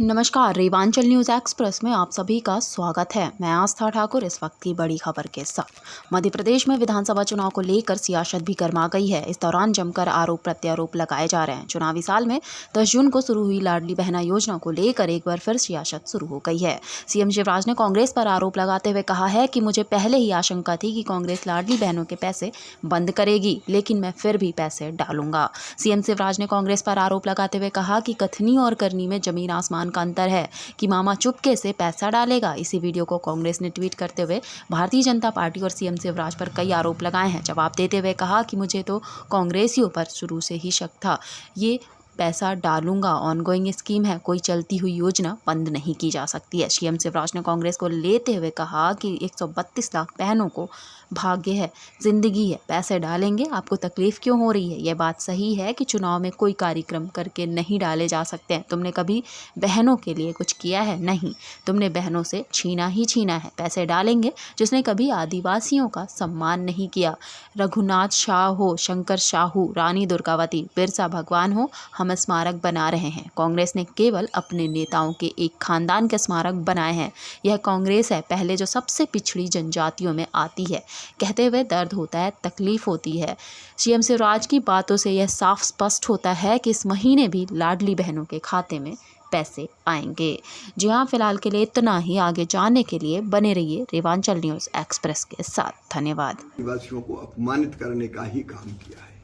नमस्कार, Rewanchal news express में आप सभी का स्वागत है। मैं आस्था ठाकुर इस वक्त की बड़ी खबर के साथ। मध्य प्रदेश में विधानसभा चुनाव को लेकर सियासत भी गर्मा गई है। इस दौरान जमकर आरोप प्रत्यारोप लगाए जा रहे हैं। चुनावी साल में 10 जून को शुरू हुई लाडली बहना योजना को लेकर एक बार फिर सियासत शुरू हो गई है। सीएम शिवराज ने कांग्रेस पर आरोप लगाते हुए कहा है कि मुझे पहले ही आशंका थी कि कांग्रेस लाडली बहनों के पैसे बंद करेगी, लेकिन मैं फिर भी पैसे डालूंगा। सीएम शिवराज ने कांग्रेस पर आरोप लगाते हुए कहा कि कथनी और करनी में जमीन आसमान का अंतर है कि मामा चुपके से पैसा डालेगा। इसी वीडियो को कांग्रेस ने ट्वीट करते हुए भारतीय जनता पार्टी और सीएम शिवराज पर कई आरोप लगाए हैं। जवाब देते हुए कहा कि मुझे तो कांग्रेसियों पर शुरू से ही शक था, ये पैसा डालूंगा ऑनगोइंग स्कीम है, कोई चलती हुई योजना बंद नहीं की जा सकती है। सीएम शिवराज ने कांग्रेस को लेते हुए कहा कि 132 लाख बहनों को भाग्य है, जिंदगी है, पैसे डालेंगे, आपको तकलीफ क्यों हो रही है? यह बात सही है कि चुनाव में कोई कार्यक्रम करके नहीं डाले जा सकते हैं। तुमने कभी बहनों के लिए कुछ किया है? नहीं, तुमने बहनों से छीना ही छीना है। पैसे डालेंगे जिसने कभी आदिवासियों का सम्मान नहीं किया। रघुनाथ शाह हो, शंकर शाहू, रानी दुर्गावती, बिरसा भगवान हो, हम स्मारक बना रहे हैं। कांग्रेस ने केवल अपने नेताओं के एक खानदान के स्मारक बनाए हैं। यह कांग्रेस है पहले जो सबसे पिछड़ी जनजातियों में आती है। कहते हुए दर्द होता है, तकलीफ होती है। सीएम शिवराज की बातों से यह साफ स्पष्ट होता है कि इस महीने भी लाडली बहनों के खाते में पैसे आएंगे। जी हाँ, फिलहाल के लिए इतना ही। आगे जानने के लिए बने रहिए रेवांचल न्यूज एक्सप्रेस के साथ। धन्यवाद। आदिवासियों को अपमानित करने का ही काम किया है।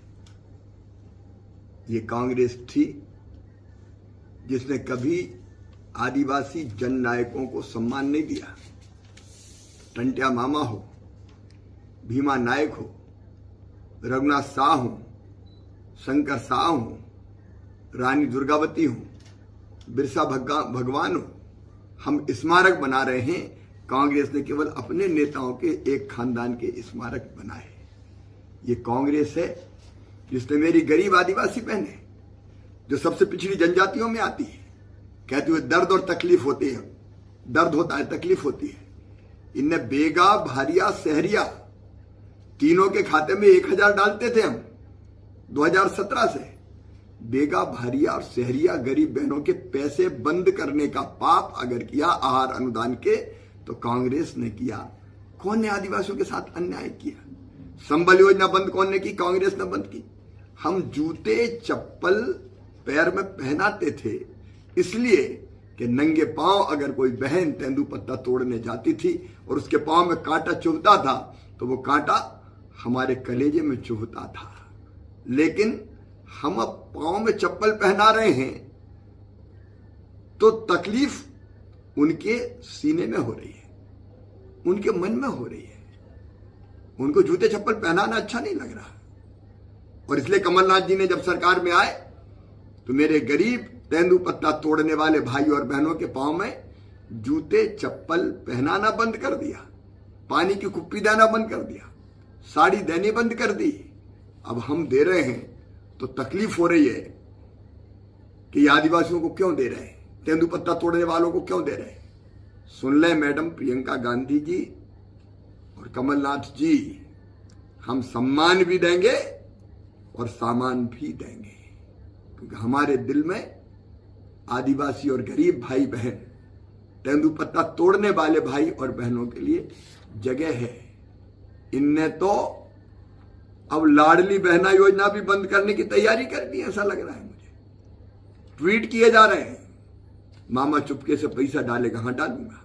ये कांग्रेस थी जिसने कभी आदिवासी जननायकों को सम्मान नहीं दिया। टंट्या मामा हो, भीमा नायक हो, रघुनाथ शाह हो, शंकर शाह हो, रानी दुर्गावती हो, बिरसा भगवान हो, हम स्मारक बना रहे हैं। कांग्रेस ने केवल अपने नेताओं के एक खानदान के स्मारक बनाए। ये कांग्रेस है जिसने मेरी गरीब आदिवासी बहनें, जो सबसे पिछड़ी जनजातियों में आती है, कहते हुए दर्द और तकलीफ होती है, दर्द होता है, तकलीफ होती है। इनने बेगा, भारिया, सहरिया तीनों के खाते में 1000 डालते थे हम 2017 से। बेगा, भारिया और सहरिया गरीब बहनों के पैसे बंद करने का पाप अगर किया आहार अनुदान के, तो कांग्रेस ने किया। कौन ने आदिवासियों के साथ अन्याय किया? संबल योजना बंद कौन ने की? कांग्रेस ने बंद की। हम जूते चप्पल पैर में पहनाते थे इसलिए कि नंगे पांव अगर कोई बहन तेंदुपत्ता तोड़ने जाती थी और उसके पांव में कांटा चुभता था तो वो कांटा हमारे कलेजे में चुभता था। लेकिन हम अब पांव में चप्पल पहना रहे हैं तो तकलीफ उनके सीने में हो रही है, उनके मन में हो रही है। उनको जूते चप्पल पहनाना अच्छा नहीं लग रहा। और इसलिए कमलनाथ जी ने जब सरकार में आए तो मेरे गरीब तेंदुपत्ता तोड़ने वाले भाई और बहनों के पांव में जूते चप्पल पहनाना बंद कर दिया, पानी की कुप्पी देना बंद कर दिया, साड़ी देनी बंद कर दी। अब हम दे रहे हैं तो तकलीफ हो रही है कि ये आदिवासियों को क्यों दे रहे हैं, तेंदुपत्ता तोड़ने वालों को क्यों दे रहे हैं। सुन लें मैडम प्रियंका गांधी जी और कमलनाथ जी, हम सम्मान भी देंगे और सामान भी देंगे, क्योंकि हमारे दिल में आदिवासी और गरीब भाई बहन, तेंदुपत्ता तोड़ने वाले भाई और बहनों के लिए जगह है। इनने तो अब लाडली बहना योजना भी बंद करने की तैयारी कर दी, ऐसा लग रहा है मुझे। ट्वीट किए जा रहे हैं, मामा चुपके से पैसा डालेगा, हाँ डालूंगा।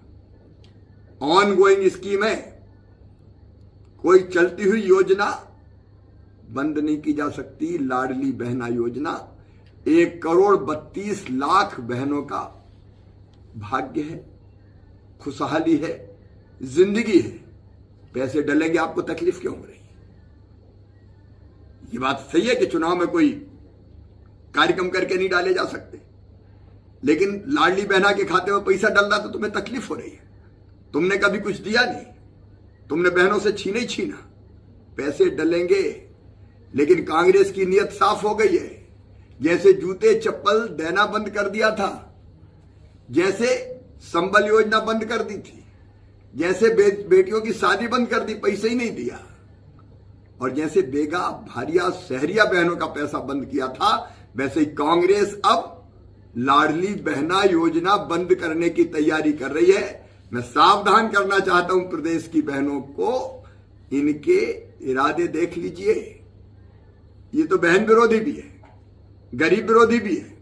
ऑन गोइंग स्कीम है, कोई चलती हुई योजना बंद नहीं की जा सकती। लाडली बहना योजना 1,32,00,000 बहनों का भाग्य है, खुशहाली है, जिंदगी है। पैसे डलेंगे, आपको तकलीफ क्यों हो रही है? ये बात सही है कि चुनाव में कोई कार्यक्रम करके नहीं डाले जा सकते, लेकिन लाडली बहना के खाते में पैसा डल रहा तो तुम्हें तकलीफ हो रही है। तुमने कभी कुछ दिया नहीं, तुमने बहनों से छीना ही छीना। पैसे डलेंगे, लेकिन कांग्रेस की नीयत साफ हो गई है। जैसे जूते चप्पल देना बंद कर दिया था, जैसे संबल योजना बंद कर दी थी, जैसे बेटियों की शादी बंद कर दी, पैसे ही नहीं दिया, और जैसे बेगा, भारिया, सहरिया बहनों का पैसा बंद किया था, वैसे ही कांग्रेस अब लाडली बहना योजना बंद करने की तैयारी कर रही है। मैं सावधान करना चाहता हूं प्रदेश की बहनों को, इनके इरादे देख लीजिए। ये तो बहन विरोधी भी है, गरीब विरोधी भी है।